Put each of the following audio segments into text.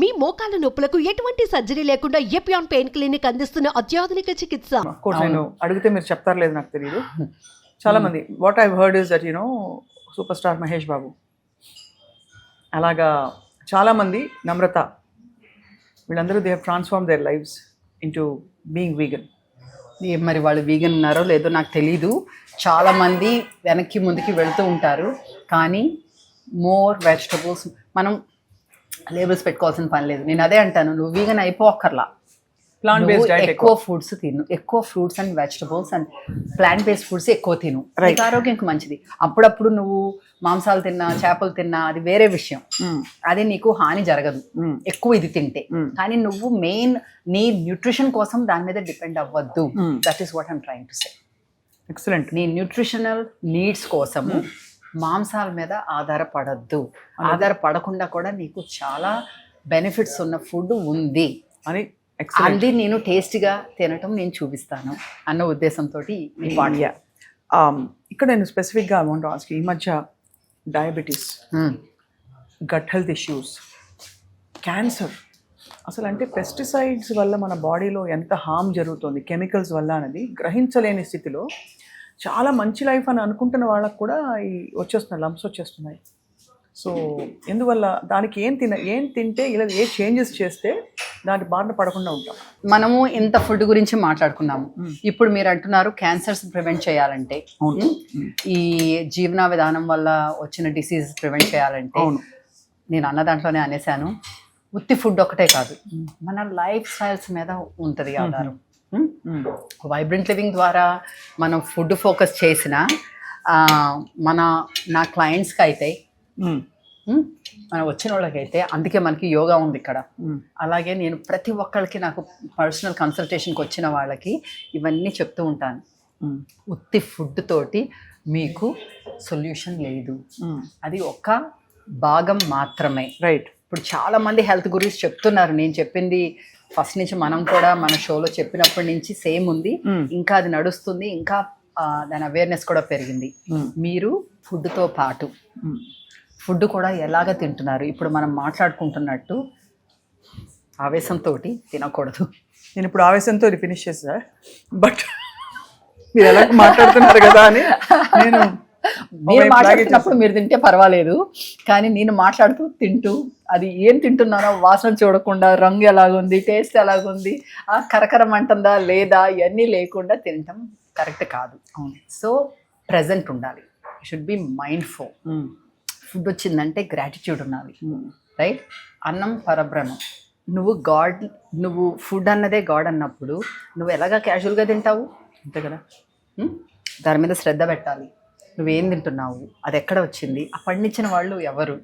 మీ మోకాల నొప్పులకు ఎటువంటి సర్జరీ లేకుండా ఎపియాన్ పెయిన్ క్లినిక్ అందిస్తున్న అత్యాధునిక చికిత్స. నేను అడిగితే మీరు చెప్తారు లేదు నాకు తెలియదు. చాలా మంది what I heard is that superstar Mahesh Babu అలాగా చాలామంది నమ్రత వీళ్ళందరూ they have transform their lives into being vegan. మరి వాళ్ళు వీగన్ ఉన్నారో లేదో నాకు తెలీదు. చాలామంది వెనక్కి ముందుకి వెళుతూ ఉంటారు, కానీ మోర్ వెజిటబుల్స్ మనం లేబుల్స్ పెట్టుకోవాల్సిన పని లేదు. నేను అదే అంటాను, నువ్వు వీగన్ అయిపోక్కర్లా, ప్లాంట్ బేస్డ్ డైట్ ఎక్కువ ఫుడ్స్ తిను, ఎక్కువ fruits and vegetables and plant based foods ఎక్కువ తిను, నీకు ఆరోగ్యానికి మంచిది. అప్పుడప్పుడు నువ్వు మాంసాలు తిన్నా చేపలు తిన్నా అది వేరే విషయం, అది నీకు హాని జరగదు ఎక్కువ ఇది తింటే. కానీ నువ్వు మెయిన్ నీ న్యూట్రిషన్ కోసం దాని మీద డిపెండ్ అవ్వద్దు. That is what I'm trying to say. Excellent. నీ న్యూట్రిషనల్ నీడ్స్ కోసము మాంసాల మీద ఆధారపడద్దు. ఆధారపడకుండా కూడా నీకు చాలా బెనిఫిట్స్ ఉన్న ఫుడ్ ఉంది అని అది నేను టేస్ట్గా తినటం నేను చూపిస్తాను అన్న ఉద్దేశంతో ఈ పాట. ఇక్కడ నేను స్పెసిఫిక్గా అమౌంట్ ఆస్క్, ఈ మధ్య diabetes, gut health issues, cancer, అసలు అంటే పెస్టిసైడ్స్ వల్ల మన బాడీలో ఎంత హామ్ జరుగుతుంది కెమికల్స్ వల్ల అనేది గ్రహించలేని స్థితిలో చాలా మంచి లైఫ్ అని అనుకుంటున్న వాళ్ళకు కూడా వచ్చేస్తున్నాయి, లంప్స్ వచ్చేస్తున్నాయి. సో ఎందువల్ల దానికి ఏం తింటే ఇలా ఏ చేంజెస్ చేస్తే దాని బారిన పడకుండా ఉంటాం. మనము ఇంత ఫుడ్ గురించి మాట్లాడుకున్నాము. ఇప్పుడు మీరు అంటున్నారు క్యాన్సర్స్ ప్రివెంట్ చేయాలంటే, ఈ జీవన విధానం వల్ల వచ్చిన డిసీజెస్ ప్రివెంట్ చేయాలంటే, నేను అన్న దాంట్లోనే అనేసాను, ఉత్తి ఫుడ్ ఒకటే కాదు, మన లైఫ్ స్టైల్స్ మీద ఉంటుంది ఆధారం. వైబ్రెంట్ లివింగ్ ద్వారా మనం ఫుడ్ ఫోకస్ చేసిన నా క్లయింట్స్కి అయితే, మనం వచ్చిన వాళ్ళకైతే, అందుకే మనకి యోగా ఉంది ఇక్కడ. అలాగే నేను ప్రతి ఒక్కరికి నాకు పర్సనల్ కన్సల్టేషన్కి వచ్చిన వాళ్ళకి ఇవన్నీ చెప్తూ ఉంటాను. ఉత్తి ఫుడ్ తోటి మీకు సొల్యూషన్ లేదు, అది ఒక భాగం మాత్రమే. రైట్. ఇప్పుడు చాలామంది హెల్త్ గురించి చెప్తున్నారు. నేను చెప్పింది ఫస్ట్ నుంచి మనం కూడా మన షోలో చెప్పినప్పటి నుంచి సేమ్ ఉంది, ఇంకా అది నడుస్తుంది, ఇంకా దాని అవేర్నెస్ కూడా పెరిగింది. మీరు ఫుడ్తో పాటు ఫుడ్ కూడా ఎలాగ తింటున్నారు. ఇప్పుడు మనం మాట్లాడుకుంటున్నట్టు ఆవేశంతో తినకూడదు. నేను ఇప్పుడు ఆవేశంతో ఫినిష్ చేసా, బట్ మీరు ఎలా మాట్లాడుతున్నారు కదా అని మీరు మాట్లాడుతున్నప్పుడు మీరు తింటే పర్వాలేదు, కానీ నేను మాట్లాడుతూ తింటూ అది ఏం తింటున్నానో వాసన చూడకుండా, రంగు ఎలాగుంది, టేస్ట్ ఎలాగుంది, ఆ కరకరం అంటుందా లేదా, ఇవన్నీ లేకుండా తినటం కరెక్ట్ కాదు. సో ప్రెజెంట్ ఉండాలి, షుడ్ బి మైండ్ఫుల్. ఫుడ్ వచ్చిందంటే గ్రాటిట్యూడ్ ఉండాలి, రైట్? అన్నం పరబ్రహ్మం. నువ్వు ఫుడ్ అన్నదే గాడ్ అన్నప్పుడు నువ్వు ఎలాగా క్యాజువల్గా తింటావు, అంతే కదా. దాని మీద శ్రద్ధ పెట్టాలి. నువ్వేం తింటున్నావు, అది ఎక్కడ వచ్చింది, ఆ పండించిన వాళ్ళు ఎవరు,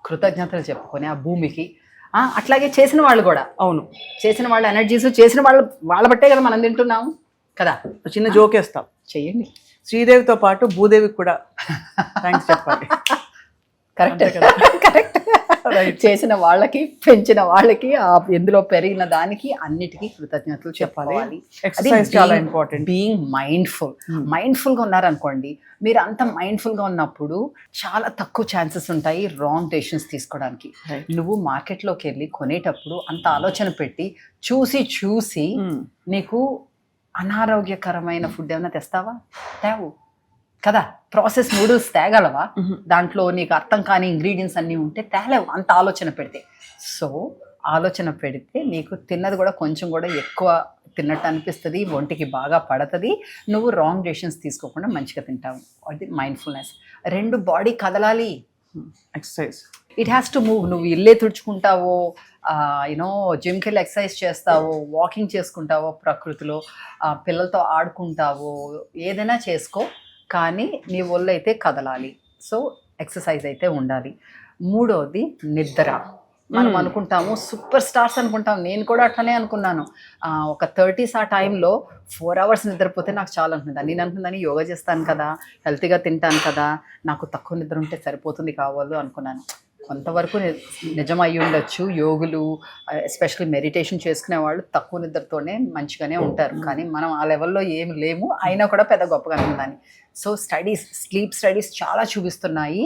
కృతజ్ఞతలు చెప్పుకొని ఆ భూమికి. అట్లాగే చేసిన వాళ్ళు కూడా, అవును, చేసిన వాళ్ళ ఎనర్జీస్, చేసిన వాళ్ళ బట్టే కదా మనం తింటున్నాము కదా. చిన్న జోకేస్తాం, చెయ్యండి. శ్రీదేవితో పాటు భూదేవికి కూడా థ్యాంక్స్ చెప్పాలి. Correct correct. చేసిన వాళ్ళకి, పెంచిన వాళ్ళకి, ఎందులో పెరిగిన దానికి అన్నిటికీ కృతజ్ఞతలు చెప్పాలి. ఎక్సర్సైజ్ చాలా ఇంపార్టెంట్. బీయింగ్ మైండ్ఫుల్గా ఉన్నారనుకోండి, మీరు అంత మైండ్ఫుల్గా ఉన్నప్పుడు చాలా తక్కువ ఛాన్సెస్ ఉంటాయి రాంగ్ డెసిషన్స్ తీసుకోవడానికి. నువ్వు మార్కెట్లోకి వెళ్ళి కొనేటప్పుడు అంత ఆలోచన పెట్టి చూసి నీకు అనారోగ్యకరమైన ఫుడ్ ఏమైనా తెస్తావా? తేవు కదా. ప్రాసెస్ నూడిల్స్ తేగలవా? దాంట్లో నీకు అర్థం కాని ఇంగ్రీడియంట్స్ అన్నీ ఉంటే తేలేవు, అంత ఆలోచన పెడితే. సో ఆలోచన పెడితే నీకు తిన్నది కూడా కొంచెం కూడా ఎక్కువ తిన్నట్టు అనిపిస్తుంది, ఒంటికి బాగా పడుతుంది, నువ్వు రాంగ్ డెసిషన్స్ తీసుకోకుండా మంచిగా తింటావు. అది మైండ్ఫుల్నెస్. 2 బాడీ కదలాలి, exercise, it has to move. నువ్వు ఇల్లే తుడుచుకుంటావో, జిమ్కి వెళ్ళి ఎక్సర్సైజ్ చేస్తావో, వాకింగ్ చేసుకుంటావో, ప్రకృతిలో పిల్లలతో ఆడుకుంటావో, ఏదైనా చేసుకో, కానీ నీ ఒళ్ళు అయితే కదలాలి. సో ఎక్సర్సైజ్ అయితే ఉండాలి. 3వది నిద్ర. మనం అనుకుంటాము సూపర్ స్టార్స్ అనుకుంటాం, నేను కూడా అట్లనే అనుకున్నాను. ఒక 30s ఆ టైంలో 4 hours నిద్రపోతే నాకు చాలా అనుకుంటాను. నేను అనుకున్నాను యోగా చేస్తాను కదా, హెల్తీగా తింటాను కదా, నాకు తక్కువ నిద్ర ఉంటే సరిపోతుంది కావాలి అనుకున్నాను. కొంతవరకు నిజం అయ్యి ఉండొచ్చు. యోగులు ఎస్పెషల్లీ మెడిటేషన్ చేసుకునే వాళ్ళు తక్కువ నిద్రతోనే మంచిగానే ఉంటారు, కానీ మనం ఆ లెవెల్లో ఏమి లేము, అయినా కూడా పెద్ద గొప్పగా ఉందని. సో స్లీప్ స్టడీస్ చాలా చూపిస్తున్నాయి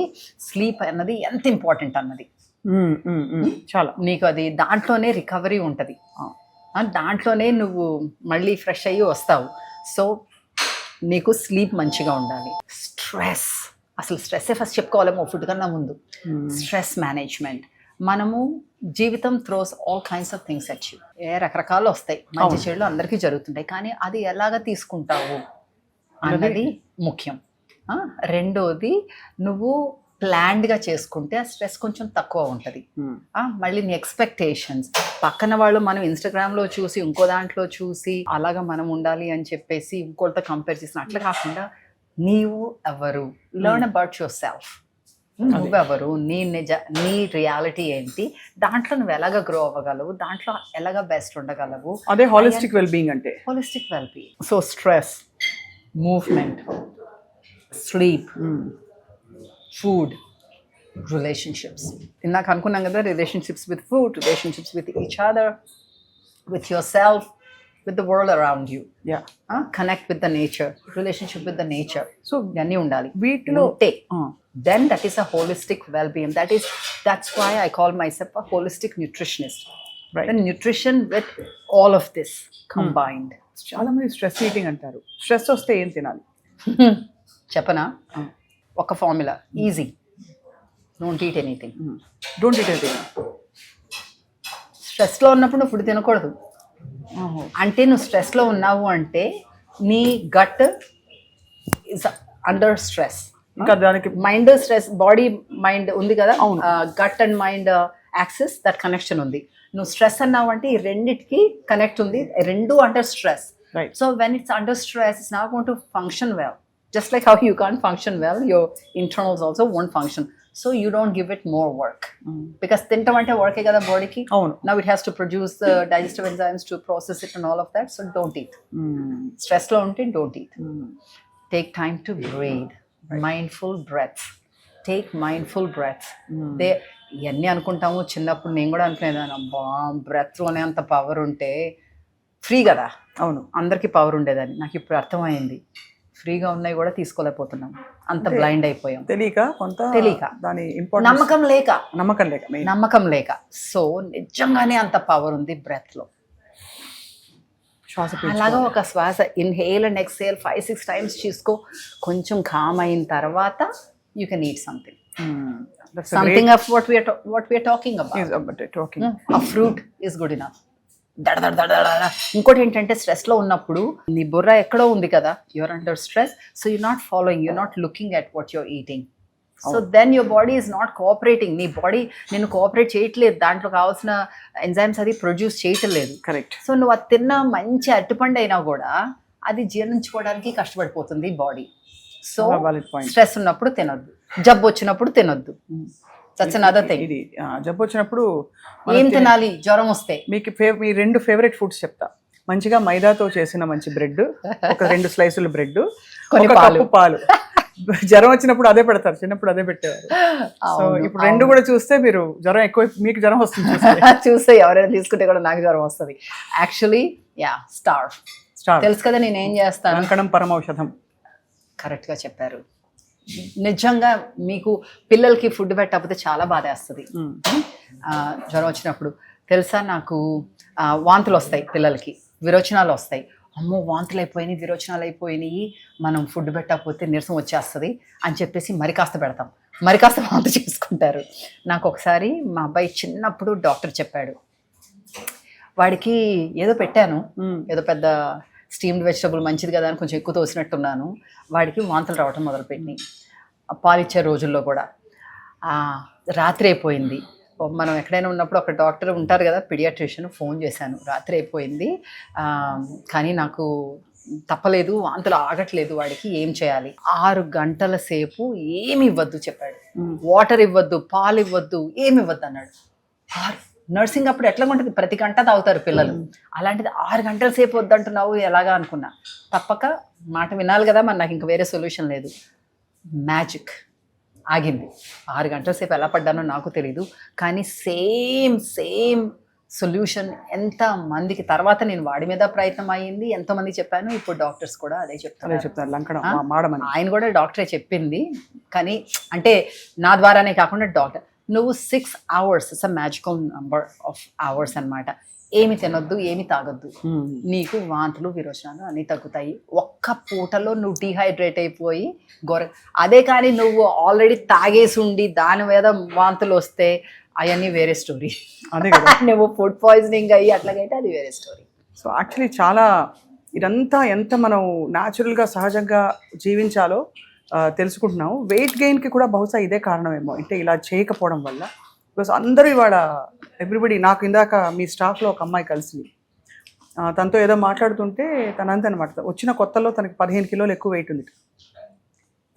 స్లీప్ అన్నది ఎంత ఇంపార్టెంట్ అన్నది. చాలా నీకు అది దాంట్లోనే రికవరీ ఉంటుంది, దాంట్లోనే నువ్వు మళ్ళీ ఫ్రెష్ అయ్యి వస్తావు. సో నీకు స్లీప్ మంచిగా ఉండాలి. స్ట్రెస్, అసలు స్ట్రెస్సే ఫస్ట్ చెప్పుకోవాలేమో ఫుడ్ కన్నా ముందు. Stress management. మనము జీవితం throws all kinds of things at you. రకరకాలు వస్తాయి, మంచి చెడులు అందరికీ జరుగుతుంటాయి, కానీ అది ఎలాగ తీసుకుంటావు అన్నది ముఖ్యం. రెండోది, నువ్వు ప్లాన్డ్గా చేసుకుంటే ఆ స్ట్రెస్ కొంచెం తక్కువ ఉంటుంది. మళ్ళీ నీ ఎక్స్పెక్టేషన్స్, పక్కన వాళ్ళు మనం ఇన్స్టాగ్రామ్లో చూసి ఇంకో దాంట్లో చూసి అలాగా మనం ఉండాలి అని చెప్పేసి ఇంకోటితో కంపేర్ చేసిన అట్లా కాకుండా నీవు ఎవరు, లెర్న్ అబౌట్ యువర్ సెల్ఫ్. నువ్వెవరు, నీ రియాలిటీ ఏంటి, దాంట్లో నువ్వు ఎలాగ గ్రో అవ్వగలవు, దాంట్లో ఎలాగ బెస్ట్ ఉండగలవు. అదే హాలిస్టిక్ వెల్బీయింగ్ అంటే. Holistic wellbeing. So stress, movement, sleep, food, relationships. ఇందాక అనుకున్నాం కదా, relationships with food, relationships with each other, with your self, with the world around you. Connect with the nature, relationship with the nature. So iyanni undali veetlo then that is a holistic well-being. That's why I call myself a holistic nutritionist. Right. The nutrition with all of this combined. చాలా మంది stress eating అంటారు. Stress వస్తే ఏం తినాలి చెప్పనా? ఒక formula, easy. Don't eat anything. స్ట్రెస్లో ఉన్నప్పుడు నువ్వు ఫుడ్ తినకూడదు. అంటే నువ్వు స్ట్రెస్లో ఉన్నావు అంటే నీ గట్ ఇస్ అండర్ స్ట్రెస్. ఇంకా దానికి మైండ్ స్ట్రెస్, బాడీ మైండ్ ఉంది కదా, gut and mind axis, that connection ఉంది. నువ్వు స్ట్రెస్ అన్నావు అంటే ఈ రెండిటికి కనెక్ట్ ఉంది, రెండు under stress. So when it's under stress, it's not going to function well. Just like how you can't function well, your internals also won't function. So you don't give it more work. Because tintam ante work e kada body ki. Now it has to produce the digestive enzymes to process it and all of that. So don't eat. Stress lo unte don't eat. Take time to breathe. Mindful breaths. Take mindful breaths. They ఇవన్నీ అనుకుంటాము. చిన్నప్పుడు నేను కూడా అనుకునేదాన్ని, అబ్బా బ్రెత్లోనే అంత power ఉంటే free కదా. అవును, అందరికీ పవర్ ఉండేదాన్ని. నాకు ఇప్పుడు అర్థమైంది, ఫ్రీగా ఉన్నాయి కూడా తీసుకోలేకపోతున్నాం, అంత బ్లైండ్ అయిపోయాం. తెలియక దాని నమ్మకం లేక. సో నిజంగానే అంత పవర్ ఉంది బ్రెత్ లో. అలాగా ఒక శ్వాస ఇన్హేల్ అండ్ ఎక్స్హేల్ 5-6 times తీసుకో. కొంచెం కామ్ అయిన తర్వాత you can eat something of what we are talking about. A fruit is good enough. ఇంకోటి ఏంటంటే, స్ట్రెస్లో ఉన్నప్పుడు నీ బుర్ర ఎక్కడో ఉంది కదా, you are under stress. So you not following, you are not looking at what you are eating. So then your body is not cooperating. నీ body నిన్ను కోఆపరేట్ చేయట్లేదు, దాంట్లో కావాల్సిన ఎంజైమ్స్ అది ప్రొడ్యూస్ చేయటం లేదు. కరెక్ట్. సో నువ్వు అది తిన్న మంచి అరటిపండు అయినా కూడా అది జీర్ణించుకోవడానికి కష్టపడిపోతుంది బాడీ. సో స్ట్రెస్ ఉన్నప్పుడు తినొద్దు, జబ్బు వచ్చినప్పుడు తినొద్దు. That's another thing. ఇది జబ్బు వచ్చినప్పుడు ఏం తినాలి? జ్వరం వస్తే మీకు మీ 2 ఫేవరెట్ ఫుడ్స్ చెప్తా. మంచిగా మైదాతో చేసిన మంచి బ్రెడ్, ఒక 2 స్లైసులు బ్రెడ్, ఒక కప్పు పాలు. జ్వరం వచ్చినప్పుడు అదే పెడతారు, చిన్నప్పుడు అదే పెట్టేవారు. సో ఇప్పుడు 2 కూడా చూస్తే మీరు జ్వరం ఎక్కువ, మీకు జ్వరం వస్తుంది చూస్తే ఎవరైనా తీసుకుంటే కూడా నాకు జ్వరం వస్తుంది. యాక్చువల్లీ స్టార్ తెలుసు కదా, నేను ఏం చేస్తాను, అంకణం పరమౌషధం. కరెక్ట్గా చెప్పారు. నిజంగా మీకు పిల్లలకి ఫుడ్ పెట్టకపోతే చాలా బాధ వేస్తుంది. జ్వరం వచ్చినప్పుడు తెలుసా, నాకు వాంతులు వస్తాయి, పిల్లలకి విరోచనాలు వస్తాయి. అమ్మో వాంతులు అయిపోయినాయి, విరోచనాలు అయిపోయినాయి, మనం ఫుడ్ పెట్టకపోతే నీరసం వచ్చేస్తుంది అని చెప్పేసి మరి కాస్త పెడతాం, మరి కాస్త వాంతు చేసుకుంటారు. నాకు ఒకసారి మా అబ్బాయి చిన్నప్పుడు డాక్టర్ చెప్పాడు, వాడికి ఏదో పెట్టాను, ఏదో పెద్ద స్టీమ్డ్ వెజిటబుల్ మంచిది కదా అని కొంచెం ఎక్కువ తోసినట్టున్నాను. వాడికి వాంతులు రావటం మొదలుపెట్టినాయి. పాలిచ్చే రోజుల్లో కూడా. రాత్రి అయిపోయింది, మనం ఎక్కడైనా ఉన్నప్పుడు ఒక డాక్టర్ ఉంటారు కదా, పీడియాట్రిషియన్, ఫోన్ చేశాను, రాత్రి అయిపోయింది కానీ నాకు తప్పలేదు, వాంతులు ఆగట్లేదు, వాడికి ఏం చేయాలి? 6 గంటల సేపు ఏమి ఇవ్వద్దు చెప్పాడు. వాటర్ ఇవ్వద్దు, పాలు ఇవ్వద్దు, ఏమి ఇవ్వద్దు అన్నాడు. నర్సింగ్ అప్పుడు ఎట్లా ఉంటుంది, ప్రతి గంట తాగుతారు పిల్లలు, అలాంటిది 6 గంటల సేపు వద్దంటున్నావు ఎలాగా అనుకున్నా. తప్పక మాట వినాలి కదా, మరి నాకు ఇంకా వేరే సొల్యూషన్ లేదు. మ్యాజిక్ ఆగింది. 6 గంటల సేపు ఎలా పడ్డానో నాకు తెలీదు, కానీ సేమ్ సొల్యూషన్ ఎంత మందికి. తర్వాత నేను వాడి మీద ప్రయత్నం అయ్యింది, ఎంతోమంది చెప్పాను, ఇప్పుడు డాక్టర్స్ కూడా అదే చెప్తారు. ఆయన కూడా డాక్టరే చెప్పింది, కానీ అంటే నా ద్వారానే కాకుండా డాక్టర్ నువ్వు 6 hours, it's a magical number of hours అన్నమాట. ఏమి తినొద్దు, ఏమి తాగొద్దు, నీకు వాంతులు విరోచనాలు అన్నీ తగ్గుతాయి. ఒక్క పూటలో నువ్వు డీహైడ్రేట్ అయిపోయి అదే కానీ నువ్వు ఆల్రెడీ తాగేసి ఉండి దాని మీద వాంతులు వస్తే అవన్నీ వేరే స్టోరీ. అదే కదా. నువ్వు ఫుడ్ పాయిజనింగ్ అయ్యి అట్లాగైతే అది వేరే స్టోరీ. సో యాక్చువల్లీ చాలా ఇదంతా ఎంత మనం న్యాచురల్గా సహజంగా జీవించాలో తెలుసుకుంటున్నాము. వెయిట్ గెయిన్కి కూడా బహుశా ఇదే కారణమేమో, అంటే ఇలా చేయకపోవడం వల్ల. బికాస్ అందరూ ఇవాళ ఎవ్రీబడి, నాకు ఇందాక మీ స్టాఫ్లో ఒక అమ్మాయి కలిసింది, తనతో ఏదో మాట్లాడుతుంటే తనంత అనమాట, వచ్చిన కొత్తలో తనకి 15 కిలోలు ఎక్కువ వెయిట్ ఉంది.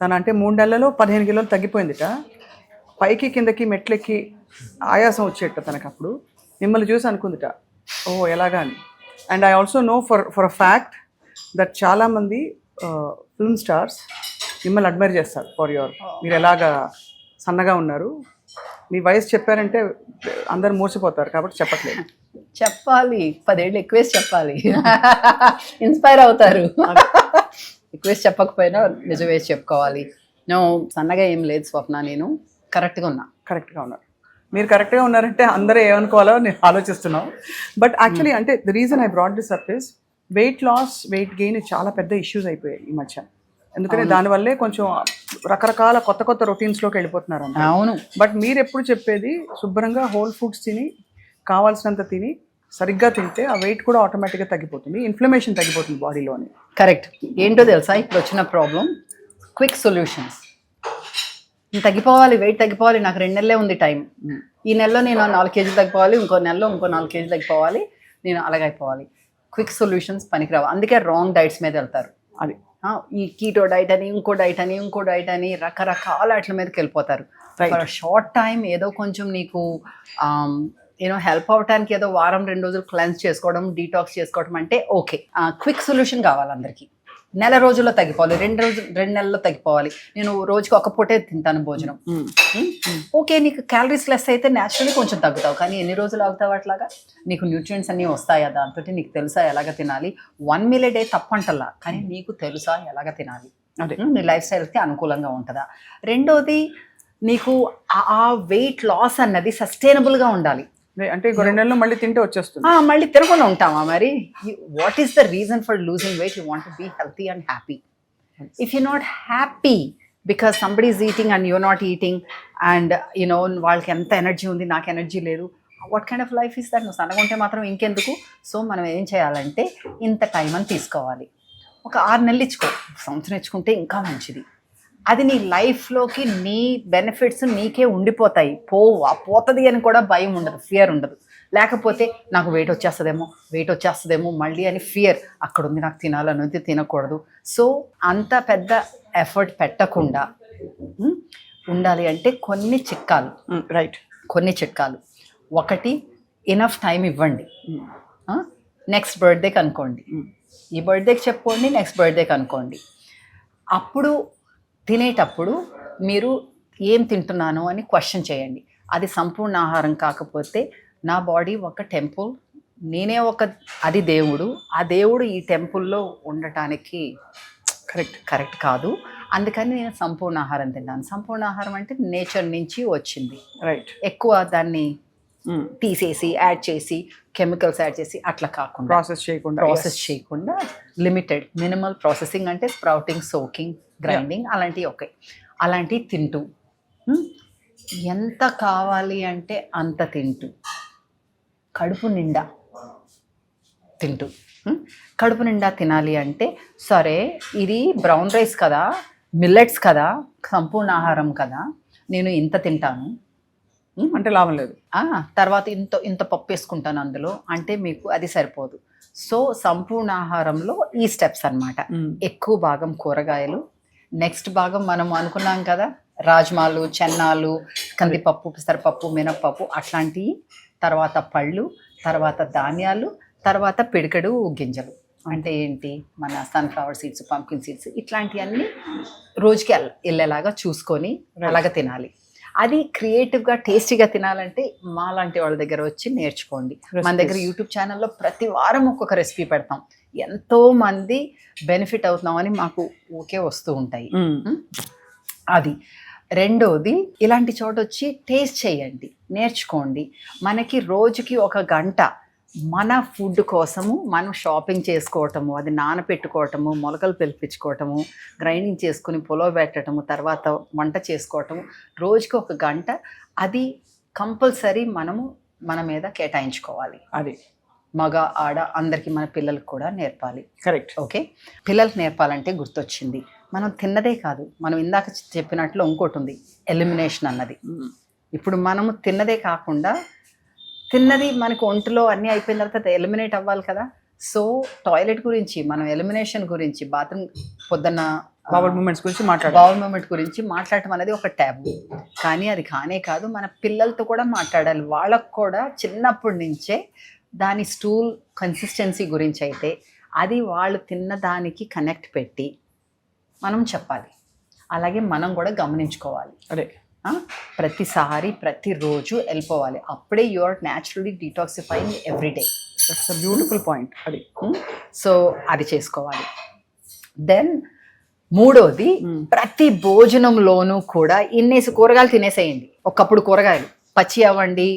తను అంటే 3 నెలలలో 15 కిలోలు తగ్గిపోయిందిట. పైకి కిందకి మెట్లెక్కి ఆయాసం వచ్చేట తనకు. అప్పుడు మిమ్మల్ని చూసి అనుకుందిట, ఓ ఎలాగా అని. And I also know for a fact that చాలామంది ఫిల్మ్ స్టార్స్ మిమ్మల్ని అడ్మైర్ చేస్తారు ఫర్ యువర్, మీరు ఎలాగా సన్నగా ఉన్నారు. మీ వయసు చెప్పారంటే అందరు మూసిపోతారు, కాబట్టి చెప్పట్లేదు. చెప్పాలి, 10 ఏళ్ళు ఎక్కువేసి చెప్పాలి, ఇన్స్పైర్ అవుతారు. ఎక్కువేసి చెప్పకపోయినా నిజం వేసి చెప్పుకోవాలి. నేను సన్నగా ఏం లేదు స్వప్న, నేను కరెక్ట్గా ఉన్నారు. మీరు కరెక్ట్గా ఉన్నారంటే అందరూ ఏమనుకోవాలో నేను ఆలోచిస్తున్నాను. బట్ యాక్చువల్లీ అంటే the reason I brought this up is weight loss, weight gain చాలా పెద్ద ఇష్యూస్ అయిపోయాయి ఈ మధ్య. ఎందుకంటే దానివల్లే కొంచెం రకరకాల కొత్త రొటీన్స్లోకి వెళ్ళిపోతున్నారు. అవును. బట్ మీరు ఎప్పుడు చెప్పేది శుభ్రంగా హోల్ ఫుడ్స్ తిని, కావాల్సినంత తిని, సరిగ్గా తింటే ఆ వెయిట్ కూడా ఆటోమేటిక్గా తగ్గిపోతుంది, ఇన్ఫ్లమేషన్ తగ్గిపోతుంది బాడీలోని. కరెక్ట్. ఏంటో తెలుసా ఇప్పుడు వచ్చిన ప్రాబ్లం? Quick solutions. తగ్గిపోవాలి, వెయిట్ తగ్గిపోవాలి, నాకు 2 నెలలే ఉంది టైం. ఈ నెలలో నేను 4 కేజీలు తగ్గిపోవాలి, ఇంకో నెలలో ఇంకో 4 కేజీలు తగ్గిపోవాలి, నేను అలాగైపోవాలి. క్విక్ సొల్యూషన్స్ పనికిరావు. అందుకే రాంగ్ డైట్స్ మీద వెళ్తారు. అది ఈ కీటో డైట్ అని, ఇంకో డైట్ అని రకరకాల వాటి మీదకి వెళ్ళిపోతారు. ఫర్ షార్ట్ టైం ఏదో కొంచెం నీకు హెల్ప్ అవడానికి ఏదో వారం 2 రోజులు క్లెన్స్ చేసుకోవడం, డీటాక్స్ చేసుకోవడం అంటే ఓకే. క్విక్ సొల్యూషన్ కావాలి అందరికీ. నెల రోజుల్లో తగ్గిపోవాలి, 2 నెలల్లో తగ్గిపోవాలి. నేను రోజుకి ఒక పూటే తింటాను భోజనం. ఓకే, నీకు క్యాలరీస్ లెస్ అయితే న్యాచురల్లీ కొంచెం తగ్గుతావు, కానీ ఎన్ని రోజులు ఆగుతావు అట్లాగా? నీకు న్యూట్రియంట్స్ అన్నీ వస్తాయా దాంతో? నీకు తెలుసా ఎలాగ తినాలి? 1 meal a day తప్పంటల్లా, కానీ నీకు తెలుసా ఎలాగ తినాలి? అదే నీ లైఫ్ స్టైల్కి అనుకూలంగా ఉంటుందా? రెండోది, నీకు ఆ వెయిట్ లాస్ అన్నది సస్టైనబుల్గా ఉండాలి. అంటే 2 నెలలు మళ్ళీ తింటే వచ్చేస్తుంది. మళ్ళీ తినకుండా ఉంటామా మరి? What is the reason for losing weight? You want to be healthy and happy. If you not happy because somebody is eating and you're not eating and వాళ్ళకి ఎంత ఎనర్జీ ఉంది, నాకు ఎనర్జీ లేదు, what kind of life is that? నువ్వు సన్నగా ఉంటే మాత్రం ఇంకెందుకు? సో మనం ఏం చేయాలంటే ఇంత టైం అని తీసుకోవాలి. ఒక 6 నెలలు ఇచ్చుకో, సంవత్సరం ఇచ్చుకుంటే ఇంకా మంచిది. అది నీ లైఫ్లోకి నీ బెనిఫిట్స్ నీకే ఉండిపోతాయి. పోతుంది అని కూడా భయం ఉండదు, ఫియర్ ఉండదు. లేకపోతే నాకు వెయిట్ వచ్చేస్తుందేమో మళ్ళీ అని ఫియర్ అక్కడ ఉంది, నాకు తినాలనేది తినకూడదు. సో అంత పెద్ద ఎఫర్ట్ పెట్టకుండా ఉండాలి అంటే కొన్ని చిట్కాలు. రైట్. కొన్ని చిట్కాలు. ఒకటి, ఇనఫ్ టైం ఇవ్వండి. నెక్స్ట్ బర్త్డేకి అనుకోండి, ఈ బర్త్డేకి చెప్పుకోండి, నెక్స్ట్ బర్త్డేకి అనుకోండి. అప్పుడు తినేటప్పుడు మీరు ఏం తింటున్నాను అని క్వశ్చన్ చేయండి. అది సంపూర్ణ ఆహారం కాకపోతే, నా బాడీ ఒక టెంపుల్, నేనే అది దేవుడు, ఆ దేవుడు ఈ టెంపుల్లో ఉండటానికి కరెక్ట్ కాదు, అందుకని నేను సంపూర్ణ ఆహారం తిన్నాను. సంపూర్ణ ఆహారం అంటే నేచర్ నుంచి వచ్చింది. రైట్. ఎక్కువ దాన్ని తీసేసి యాడ్ చేసి కెమికల్స్ యాడ్ చేసి అట్లా కాకుండా, ప్రాసెస్ చేయకుండా లిమిటెడ్ మినిమల్ ప్రాసెసింగ్, అంటే స్ప్రౌటింగ్, సోకింగ్, గ్రైండింగ్ అలాంటివి. ఓకే, అలాంటివి తింటూ ఎంత కావాలి అంటే అంత తింటూ, కడుపు నిండా తింటూ. కడుపు నిండా తినాలి అంటే సరే ఇది బ్రౌన్ రైస్ కదా, మిల్లెట్స్ కదా, సంపూర్ణ ఆహారం కదా, నేను ఇంత తింటాను అంటే లాభం లేదు. తర్వాత ఇంత పప్పు వేసుకుంటాను అందులో అంటే మీకు అది సరిపోదు. సో సంపూర్ణ ఆహారంలో ఈ స్టెప్స్ అన్నమాట. ఎక్కువ భాగం కూరగాయలు, నెక్స్ట్ భాగం మనం అనుకున్నాం కదా రాజ్మాలు, చెన్నాలు, కందిపప్పు, పెసరపప్పు, మినప్పప్పు అట్లాంటివి, తర్వాత పళ్ళు, తర్వాత ధాన్యాలు, తర్వాత పిడికెడు గింజలు. అంటే ఏంటి, మన సన్ఫ్లవర్ సీడ్స్, పంకిన్ సీడ్స్, ఇట్లాంటివన్నీ రోజుకి వెళ్ళేలాగా చూసుకొని అలాగా తినాలి. అది క్రియేటివ్గా టేస్టీగా తినాలంటే మా లాంటి వాళ్ళ దగ్గర వచ్చి నేర్చుకోండి. మన దగ్గర యూట్యూబ్ ఛానల్లో ప్రతి వారం ఒక్కొక్క రెసిపీ పెడతాం. ఎంతో మంది బెనిఫిట్ అవుతున్నామని మాకు ఓకే వస్తూ ఉంటాయి. అది రెండోది ఇలాంటి చోట వచ్చి టేస్ట్ చేయండి, నేర్చుకోండి. మనకి రోజుకి 1 గంట మన ఫుడ్ కోసము మనం షాపింగ్ చేసుకోవటము, అది నానపెట్టుకోవటము, మొలకలు పిలిపించుకోవటము, గ్రైండింగ్ చేసుకుని పులవబెట్టడము, తర్వాత వంట చేసుకోవటము, రోజుకి 1 గంట అది కంపల్సరీ మనము మన మీద కేటాయించుకోవాలి. అది మగ ఆడ అందరికీ మన పిల్లలకు కూడా నేర్పాలి. కరెక్ట్. ఓకే, పిల్లలకు నేర్పాలంటే గుర్తొచ్చింది, మనం తిన్నదే కాదు, మనం ఇందాక చెప్పినట్లు ఇంకోటి ఉంది, ఎలిమినేషన్ అన్నది. ఇప్పుడు మనము తిన్నదే కాకుండా తిన్నది మనకు ఒంటిలో అన్నీ అయిపోయిన తర్వాత ఎలిమినేట్ అవ్వాలి కదా. సో టాయిలెట్ గురించి మనం ఎలిమినేషన్ గురించి, బాత్రూమ్ పొద్దున్న బౌల్ మూమెంట్స్ గురించి బౌల్ మూమెంట్ గురించి మాట్లాడటం అనేది ఒక ట్యాబు. కానీ అది కానే కాదు, మన పిల్లలతో కూడా మాట్లాడాలి. వాళ్ళకు కూడా చిన్నప్పటి నుంచే దాని స్టూల్ కన్సిస్టెన్సీ గురించి అయితే అది వాళ్ళు తిన్న దానికి కనెక్ట్ పెట్టి మనం చెప్పాలి. అలాగే మనం కూడా గమనించుకోవాలి. అదే ప్రతిసారి ప్రతిరోజు వెళ్ళిపోవాలి. అప్పుడే you are naturally detoxifying everyday. That's a beautiful point. అది సో అది చేసుకోవాలి. దెన్ మూడోది, ప్రతి భోజనంలోనూ కూడా ఇన్నేసి కూరగాయలు తినేసేయండి. ఒకప్పుడు కూరగాయలు పచ్చి అవ్వండి,